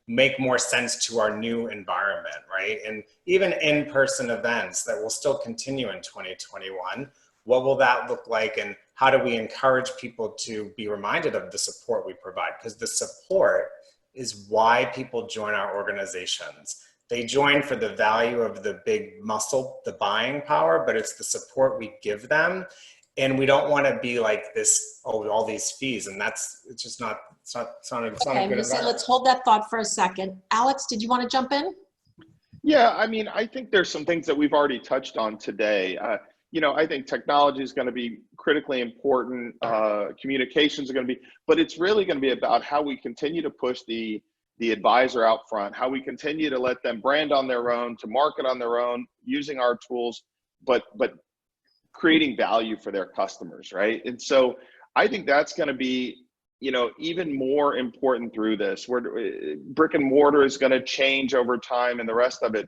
S4: make more sense to our new environment, right? And even in-person events that will still continue in 2021, what will that look like, and how do we encourage people to be reminded of the support we provide? Because the support is why people join our organizations. They join for the value of the big muscle, the buying power, but it's the support we give them. And we don't want to be like this, oh, all these fees, and it's just not, it's not a good environment.
S2: Let's hold that thought for a second. Alex, did you want to jump in?
S3: Yeah, I mean, I think there's some things that we've already touched on today. You know, I think technology is going to be critically important. Communications are going to be, but it's really going to be about how we continue to push the advisor out front, how we continue to let them brand on their own, to market on their own, using our tools, but creating value for their customers, right? And so I think that's going to be, you know, even more important through this. Where brick and mortar is going to change over time and the rest of it,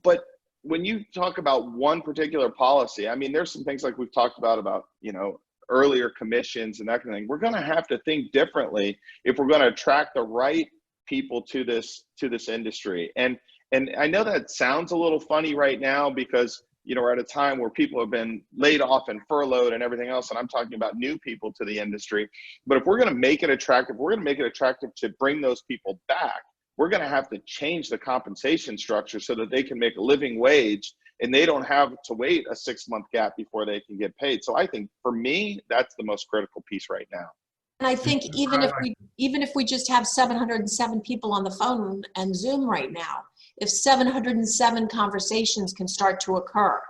S3: but when you talk about one particular policy, I mean, there's some things like we've talked about, you know, earlier commissions and that kind of thing. We're going to have to think differently if we're going to attract the right people to this industry. And I know that sounds a little funny right now because, you know, we're at a time where people have been laid off and furloughed and everything else. And I'm talking about new people to the industry. But if we're going to make it attractive, to bring those people back, we're going to have to change the compensation structure so that they can make a living wage and they don't have to wait a 6-month gap before they can get paid. So I think for me, that's the most critical piece right now.
S2: And I think even if we just have 707 people on the phone and Zoom right now, if 707 conversations can start to occur,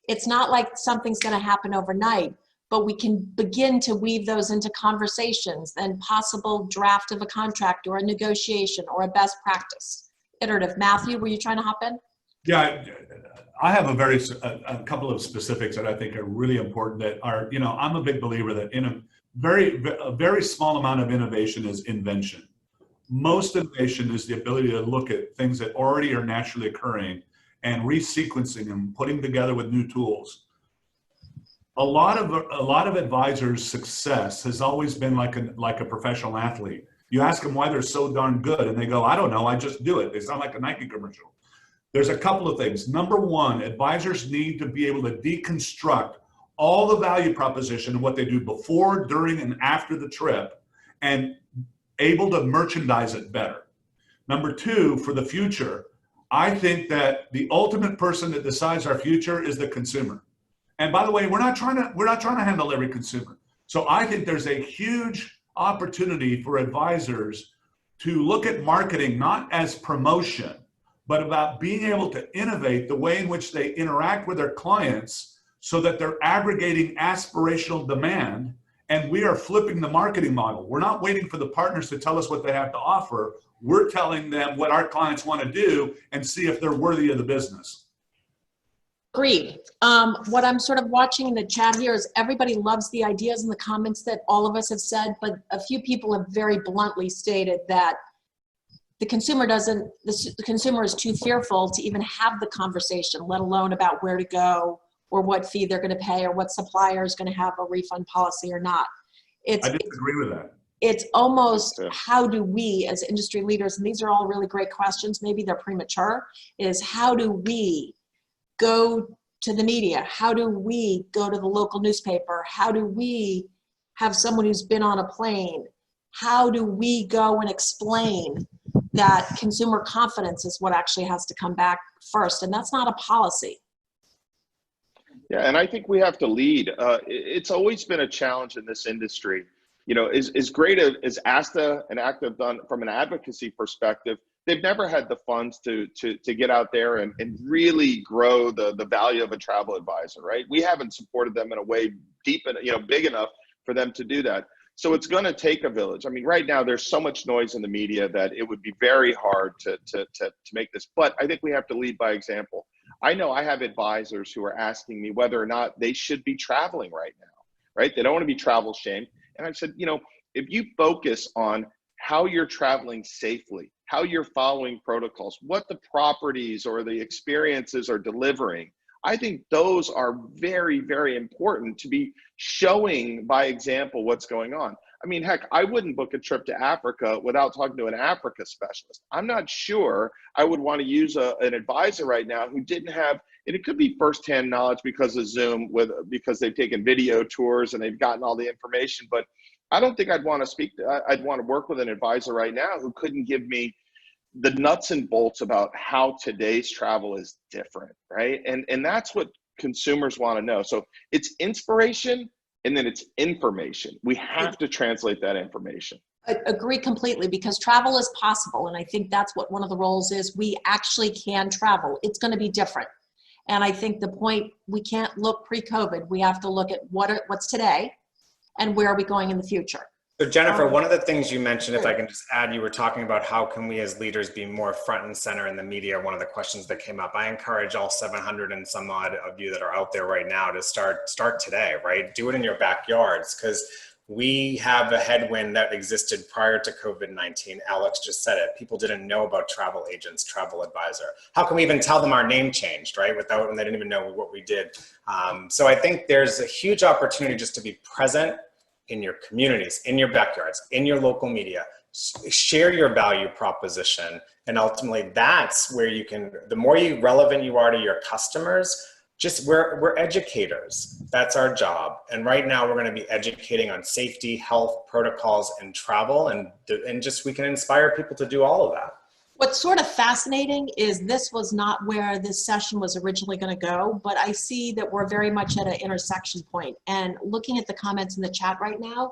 S2: it's not like something's going to happen overnight, but we can begin to weave those into conversations and possible draft of a contract or a negotiation or a best practice. Iterative. Mathew, were you trying to hop in?
S5: Yeah, I have a couple of specifics that I think are really important that are, you know, I'm a big believer that in a very small amount of innovation is invention. Most innovation is the ability to look at things that already are naturally occurring and resequencing them, putting together with new tools. A lot of advisors' success has always been like a professional athlete. You ask them why they're so darn good, and they go, "I don't know, I just do it." They sound like a Nike commercial. There's a couple of things. Number one, advisors need to be able to deconstruct all the value proposition of what they do before, during, and after the trip, and able to merchandise it better. Number two, for the future, I think that the ultimate person that decides our future is the consumer. And by the way, we're not trying to handle every consumer. So I think there's a huge opportunity for advisors to look at marketing not as promotion, but about being able to innovate the way in which they interact with their clients so that they're aggregating aspirational demand, and we are flipping the marketing model. We're not waiting for the partners to tell us what they have to offer. We're telling them what our clients want to do and see if they're worthy of the business.
S2: Agreed. What I'm sort of watching in the chat here is everybody loves the ideas and the comments that all of us have said, but a few people have very bluntly stated that the consumer is too fearful to even have the conversation, let alone about where to go or what fee they're going to pay or what supplier is going to have a refund policy or not.
S5: I disagree with that.
S2: It's almost how do we as industry leaders, and these are all really great questions, maybe they're premature, is how do we go to the media? How do we go to the local newspaper? How do we have someone who's been on a plane? How do we go and explain that consumer confidence is what actually has to come back first? And that's not a policy.
S3: Yeah, and I think we have to lead. It's always been a challenge in this industry. You know, as great as ASTA and ACTA have done from an advocacy perspective, they've never had the funds to get out there and really grow the value of a travel advisor, right? We haven't supported them in a way deep and, you know, big enough for them to do that. So it's going to take a village. I mean, right now there's so much noise in the media that it would be very hard to make this, but I think we have to lead by example. I know I have advisors who are asking me whether or not they should be traveling right now, right? They don't want to be travel shamed. And I said, you know, if you focus on how you're traveling safely, how you're following protocols, what the properties or the experiences are delivering, I think those are very, very important to be showing by example what's going on. I mean, heck, I wouldn't book a trip to Africa without talking to an Africa specialist. I'm not sure I would want to use an advisor right now who didn't have, and it could be firsthand knowledge because of Zoom, because they've taken video tours and they've gotten all the information. But I don't think I'd want to work with an advisor right now who couldn't give me the nuts and bolts about how today's travel is different, right? And that's what consumers want to know. So it's inspiration and then it's information. We have to translate that information.
S2: I agree completely, because travel is possible. And I think that's what one of the roles is. We actually can travel. It's going to be different. And I think the point, we can't look pre-COVID. We have to look at what's today and where are we going in the future.
S4: So Jennifer, one of the things you mentioned, if I can just add, you were talking about how can we as leaders be more front and center in the media. One of the questions that came up, I encourage all 700 and some odd of you that are out there right now to start today, right? Do it in your backyards, because we have a headwind that existed prior to COVID-19. Alex just said it. People didn't know about travel agents, travel advisor. How can we even tell them our name changed, right? And they didn't even know what we did. So I think there's a huge opportunity just to be present in your communities, in your backyards, in your local media. Share your value proposition. And ultimately that's where you can, the more relevant you are to your customers, we're educators. That's our job. And right now we're going to be educating on safety, health, protocols, and travel. And we can inspire people to do all of that.
S2: What's sort of fascinating is this was not where this session was originally going to go, but I see that we're very much at an intersection point. And looking at the comments in the chat right now,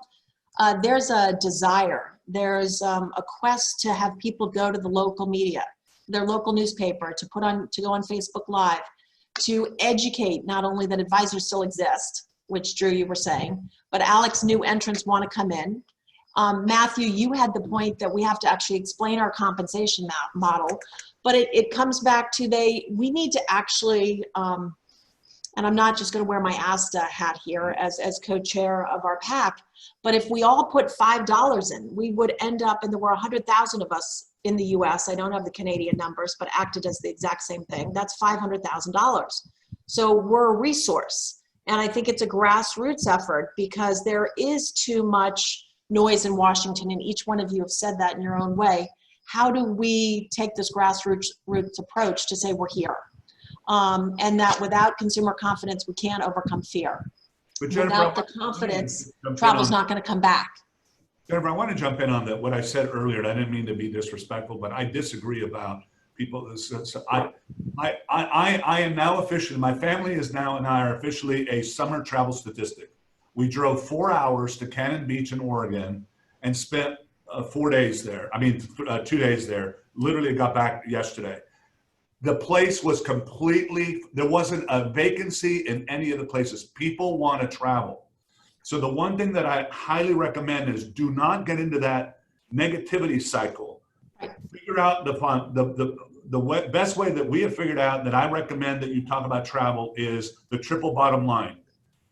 S2: there's a desire. There's a quest to have people go to the local media, their local newspaper, to go on Facebook Live, to educate not only that advisors still exist, which Drew, you were saying, but Alex, new entrants want to come in. Mathew, you had the point that we have to actually explain our compensation model, but it comes back to we need to actually, and I'm not just going to wear my ASTA hat here as co-chair of our PAC, but if we all put $5 in, we would end up, and there were 100,000 of us in the US, I don't have the Canadian numbers, but ACTA does the exact same thing, that's $500,000. So we're a resource. And I think it's a grassroots effort because there is too much noise in Washington, and each one of you have said that in your own way. How do we take this grassroots approach to say we're here? And that without consumer confidence, we can't overcome fear.
S5: But Jennifer,
S2: without the confidence, travel's not going to come back.
S5: Jennifer, I want to jump in on what I said earlier, and I didn't mean to be disrespectful, but I disagree about people. So I am now officially, my family is now and I are officially a summer travel statistic. We drove 4 hours to Cannon Beach in Oregon and spent 4 days there. I mean, 2 days there. Literally got back yesterday. The place was completely, there wasn't a vacancy in any of the places. People want to travel. So the one thing that I highly recommend is do not get into that negativity cycle. Figure out the best way that we have figured out that I recommend that you talk about travel is the triple bottom line.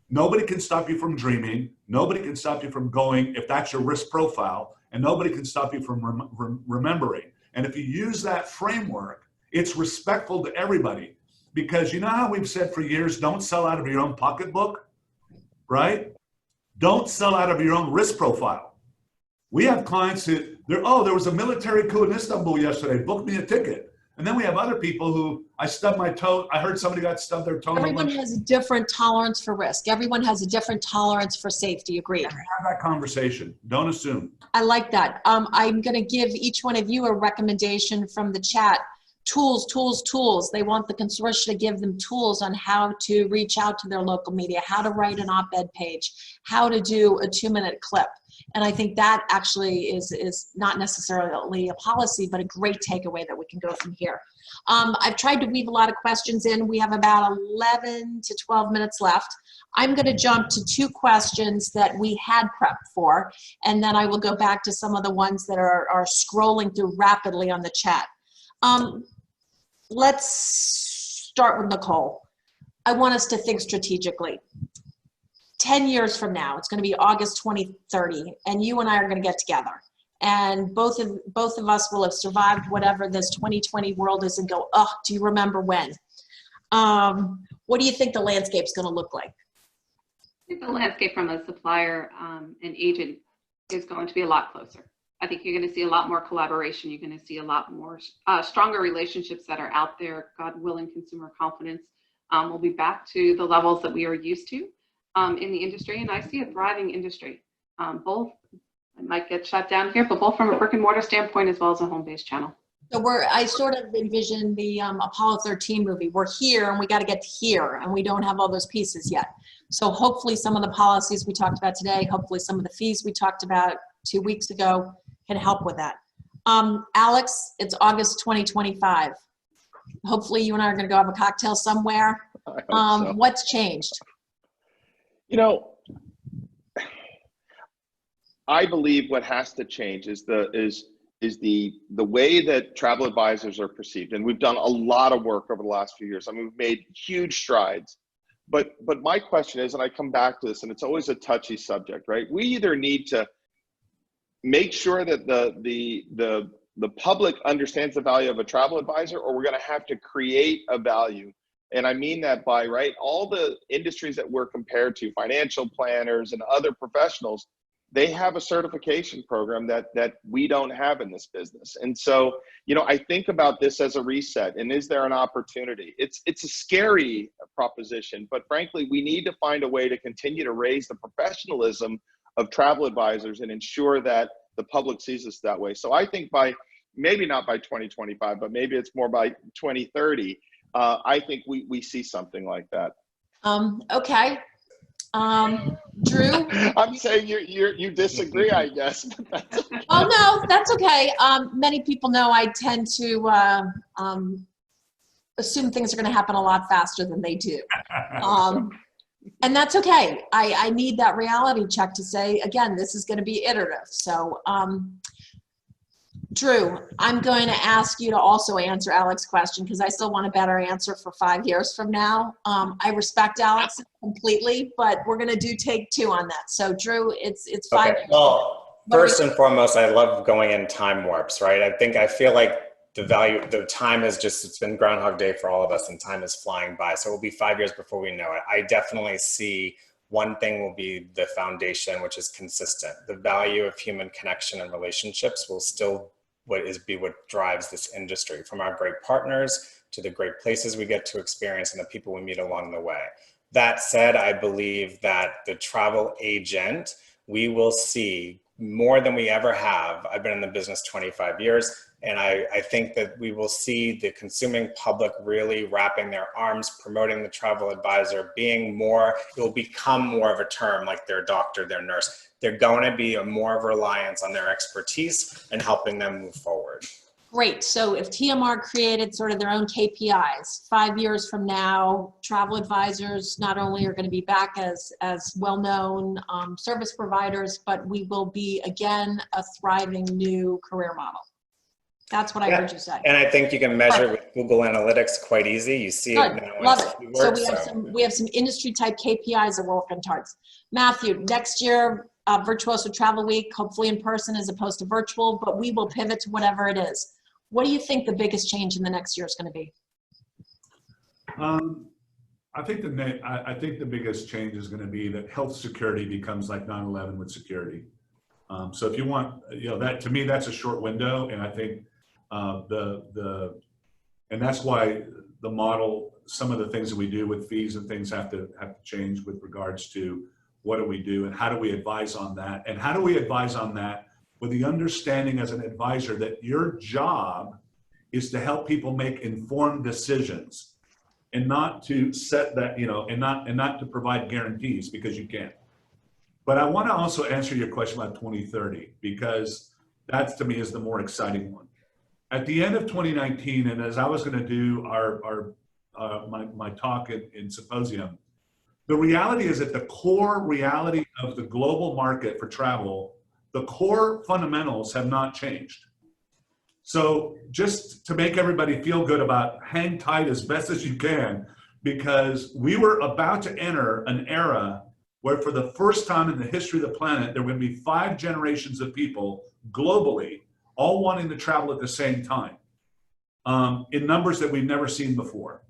S5: Nobody can stop you from dreaming. Nobody can stop you from going if that's your risk profile, and nobody can stop you from remembering. And if you use that framework, it's respectful to everybody, because you know how we've said for years, don't sell out of your own pocketbook, right? Don't sell out of your own risk profile. We have clients that there was a military coup in Istanbul yesterday, book me a ticket. And then we have other people who, I stubbed my toe. I heard somebody got stubbed their toe.
S2: Everyone has a different tolerance for risk. Everyone has a different tolerance for safety. Agreed.
S5: Have that conversation. Don't assume.
S2: I like that. I'm going to give each one of you a recommendation from the chat. Tools, tools, tools. They want the consortia to give them tools on how to reach out to their local media, how to write an op-ed page, how to do a 2-minute clip. And I think that actually is not necessarily a policy, but a great takeaway that we can go from here. I've tried to weave a lot of questions in. We have about 11 to 12 minutes left. I'm going to jump to 2 questions that we had prepped for, and then I will go back to some of the ones that are scrolling through rapidly on the chat. Let's start with Nicole. I want us to think strategically. 10 years from now, it's going to be August 2030, and you and I are going to get together. And both of us will have survived whatever this 2020 world is and go, oh, do you remember when? What do you think the landscape's going to look like?
S6: I think the landscape from a supplier and agent is going to be a lot closer. I think you're going to see a lot more collaboration. You're going to see a lot more stronger relationships that are out there. God willing, consumer confidence will be back to the levels that we are used to in the industry. And I see a thriving industry. Both, it might get shut down here, but both from a brick and mortar standpoint as well as a home-based channel.
S2: So I sort of envision the Apollo 13 movie. We're here and we got to get to here, and we don't have all those pieces yet. So hopefully some of the policies we talked about today, hopefully some of the fees we talked about 2 weeks ago can help with that. Alex, it's August 2025. Hopefully you and I are going to go have a cocktail somewhere. So. What's changed?
S3: You know, I believe what has to change is the way that travel advisors are perceived. And we've done a lot of work over the last few years. I mean, we've made huge strides. But my question is, and I come back to this, and it's always a touchy subject, right? We either need to make sure that the public understands the value of a travel advisor, or we're going to have to create a value. And I mean that by, right, all the industries that we're compared to, financial planners and other professionals, they have a certification program that we don't have in this business. And so, you know, I think about this as a reset, and is there an opportunity? It's a scary proposition, but frankly, we need to find a way to continue to raise the professionalism of travel advisors and ensure that the public sees us that way. So I think maybe not by 2025, but maybe it's more by 2030, I think we see something like that.
S2: Okay. Drew?
S3: I'm saying you disagree, I guess.
S2: Oh, no, that's okay. Many people know I tend to assume things are going to happen a lot faster than they do. And that's okay. I need that reality check to say, again, this is going to be iterative. So, Drew, I'm going to ask you to also answer Alex's question, because I still want a better answer for 5 years from now. I respect Alex completely, but we're going to do take 2 on that. So, Drew, it's 5 years.
S4: Well, first and foremost, I love going in time warps, right? I feel like the time is just, it's been Groundhog Day for all of us, and time is flying by. So it will be 5 years before we know it. I definitely see one thing will be the foundation, which is consistent. The value of human connection and relationships will still be what drives this industry, from our great partners to the great places we get to experience and the people we meet along the way. That said, I believe that the travel agent, we will see more than we ever have. I've been in the business 25 years, and I think that we will see the consuming public really wrapping their arms, promoting the travel advisor, being more, it will become more of a term like their doctor, their nurse. They're going to be a more of a reliance on their expertise and helping them move forward.
S2: Great. So if TMR created sort of their own KPIs, 5 years from now, travel advisors not only are going to be back as well-known service providers, but we will be, again, a thriving new career model. That's what I heard you say.
S4: And I think you can measure it with Google Analytics quite easy. You see it now.
S2: Love it. So we have some industry type KPIs that we're working towards. Mathew, next year, Virtuoso Travel Week, hopefully in person as opposed to virtual, but we will pivot to whatever it is. What do you think the biggest change in the next year is going to be?
S5: I think the biggest change is going to be that health security becomes like 9/11 with security. So if you want, that to me, that's a short window, and I think and that's why the model, some of the things that we do with fees and things have to change with regards to what do we do and how do we advise on that, and how do we advise on that with the understanding as an advisor that your job is to help people make informed decisions and not to set that, and not to provide guarantees, because you can't. But I want to also answer your question about 2030, because that to me is the more exciting one. At the end of 2019, and as I was going to do my talk in Symposium, the reality is that the core reality of the global market for travel, the core fundamentals have not changed. So just to make everybody feel good about, hang tight as best as you can, because we were about to enter an era where for the first time in the history of the planet, there were going to be 5 generations of people globally all wanting to travel at the same time in numbers that we've never seen before.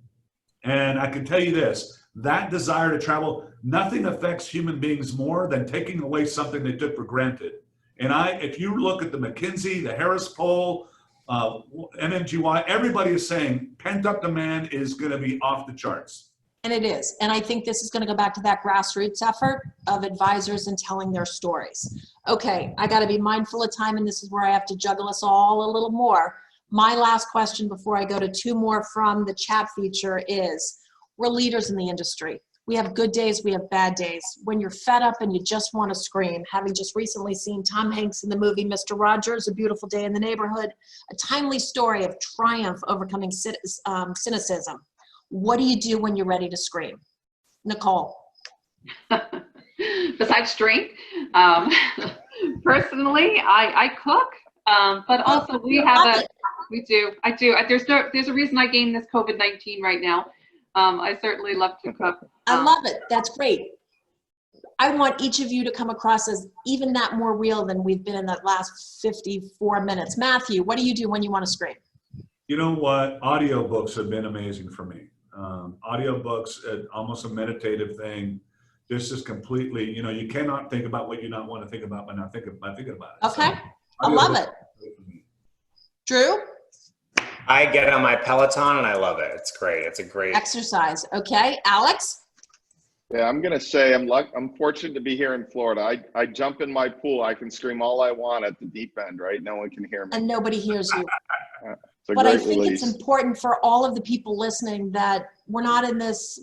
S5: And I can tell you this, that desire to travel, nothing affects human beings more than taking away something they took for granted. And if you look at the McKinsey, the Harris poll, MMGY, everybody is saying pent-up demand is going to be off the charts.
S2: And it is. And I think this is going to go back to that grassroots effort of advisors and telling their stories. Okay, I got to be mindful of time, and this is where I have to juggle us all a little more. My last question before I go to 2 more from the chat feature is, we're leaders in the industry. We have good days, we have bad days. When you're fed up and you just want to scream, having just recently seen Tom Hanks in the movie Mr. Rogers, A Beautiful Day in the Neighborhood, a timely story of triumph overcoming cynicism. What do you do when you're ready to scream? Nicole.
S6: Besides drink, personally, I cook, but also I do. There's a reason I gained this COVID-19 right now. I certainly love to cook.
S2: I love it. That's great. I want each of you to come across as even that more real than we've been in that last 54 minutes. Mathew, what do you do when you want to scream?
S5: You know what? Audiobooks have been amazing for me. Audiobooks, almost a meditative thing. This is completely, you cannot think about what you not want to think about by not thinking about it.
S2: Okay. So, I love it. Drew?
S4: I get on my Peloton and I love it. It's great. It's a great
S2: exercise. Okay. Alex?
S3: Yeah, I'm going to say I'm fortunate to be here in Florida. I jump in my pool. I can scream all I want at the deep end, right? No one can hear me.
S2: And nobody hears you.
S3: But
S2: I think it's important for all of the people listening that we're in this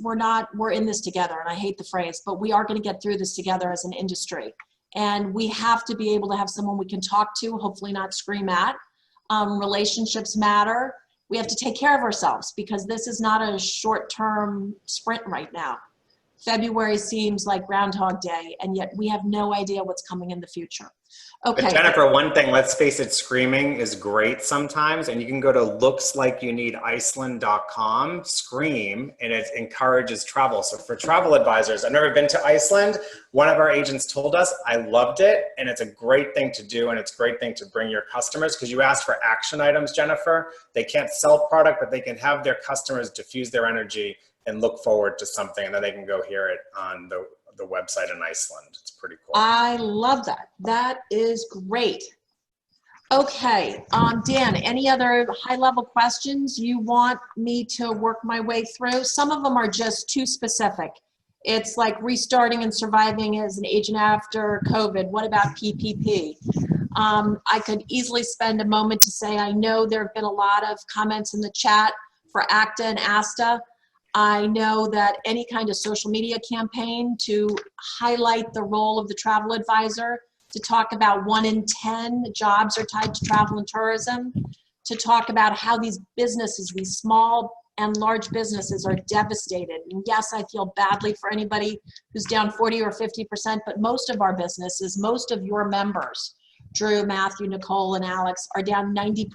S2: together. And I hate the phrase, but we are going to get through this together as an industry. And we have to be able to have someone we can talk to, hopefully not scream at. Relationships matter. We have to take care of ourselves because this is not a short-term sprint right now. February seems like Groundhog Day, and yet we have no idea what's coming in the future. Okay.
S4: But Jennifer, one thing, let's face it, screaming is great sometimes, and you can go to lookslikeyounneediceland.com, scream, and it encourages travel. So for travel advisors, I've never been to Iceland. One of our agents told us, I loved it, and it's a great thing to do, and it's a great thing to bring your customers, because you asked for action items, Jennifer. They can't sell product, but they can have their customers diffuse their energy and look forward to something, and then they can go hear it on the website in Iceland. It's pretty cool.
S2: I love that. That is great. Okay, Dan, any other high-level questions you want me to work my way through? Some of them are just too specific. It's like restarting and surviving as an agent after COVID. What about PPP? I could easily spend a moment to say, I know there have been a lot of comments in the chat for ACTA and ASTA. I know that any kind of social media campaign to highlight the role of the travel advisor, to talk about 1 in 10 jobs are tied to travel and tourism, to talk about how these businesses, these small and large businesses, are devastated. And yes, I feel badly for anybody who's down 40 or 50%, but most of our businesses, most of your members, Drew, Matthew, Nicole, and Alex, are down 90%.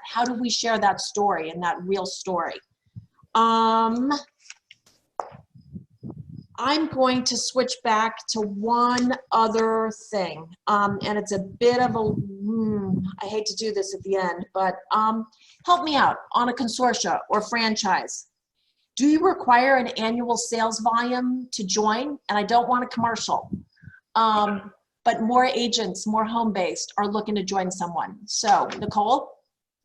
S2: How do we share that story and that real story? I'm going to switch back to one other thing, and it's a bit of a, I hate to do this at the end, but help me out on a consortia or franchise. Do you require an annual sales volume to join? And I don't want a commercial, but more agents, more home-based are looking to join someone. So, Nicole?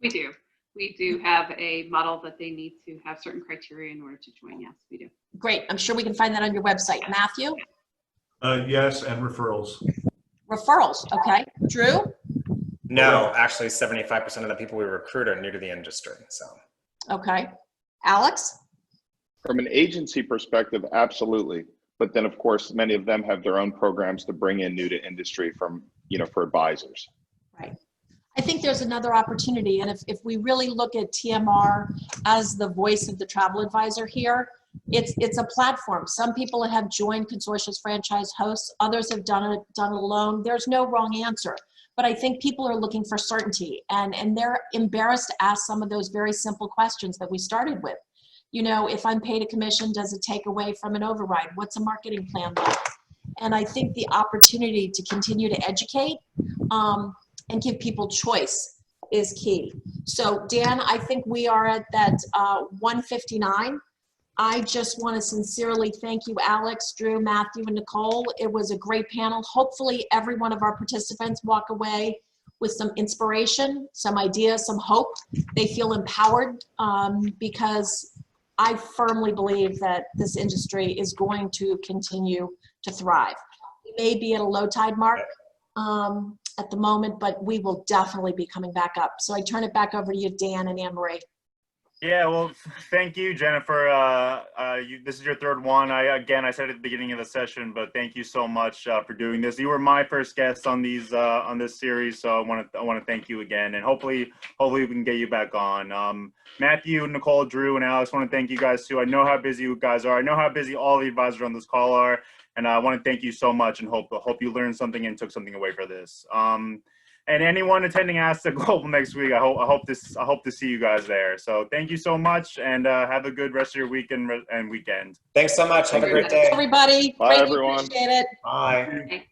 S6: We do. We do have a model that they need to have certain criteria in order to join. Yes, we do.
S2: Great. I'm sure we can find that on your website. Matthew?
S5: Yes, and referrals.
S2: Referrals. Okay. Drew?
S4: No, actually 75% of the people we recruit are new to the industry. So.
S2: Okay. Alex?
S3: From an agency perspective, absolutely. But then, of course, many of them have their own programs to bring in new to industry from, for advisors.
S2: Right. I think there's another opportunity. And if we really look at TMR as the voice of the travel advisor here, it's a platform. Some people have joined consortia's franchise hosts. Others have done it alone. There's no wrong answer. But I think people are looking for certainty, and they're embarrassed to ask some of those very simple questions that we started with. If I'm paid a commission, does it take away from an override? What's a marketing plan like? And I think the opportunity to continue to educate and give people choice is key. So Dan, I think we are at that 1:59. I just want to sincerely thank you, Alex, Drew, Matthew, and Nicole. It was a great panel. Hopefully every one of our participants walk away with some inspiration, some ideas, some hope. They feel empowered because I firmly believe that this industry is going to continue to thrive. We may be at a low tide mark at the moment, but we will definitely be coming back up. So I turn it back over to you, Dan and Anne-Marie.
S1: Yeah, well, thank you, Jennifer. This is your third one. I said at the beginning of the session, but thank you so much for doing this. You were my first guest on this series, so I want to thank you again, and hopefully we can get you back on. Matthew, Nicole, Drew, and Alex, I want to thank you guys too. I know how busy you guys are. I know how busy all the advisors on this call are, and I want to thank you so much, and hope you learned something and took something away for this. And anyone attending ASTA Global next week, I hope to see you guys there. So thank you so much, and have a good rest of your weekend and weekend.
S4: Thanks so much. Have a great day.
S2: Everybody.
S3: Bye, everyone.
S2: Appreciate it.
S4: Bye.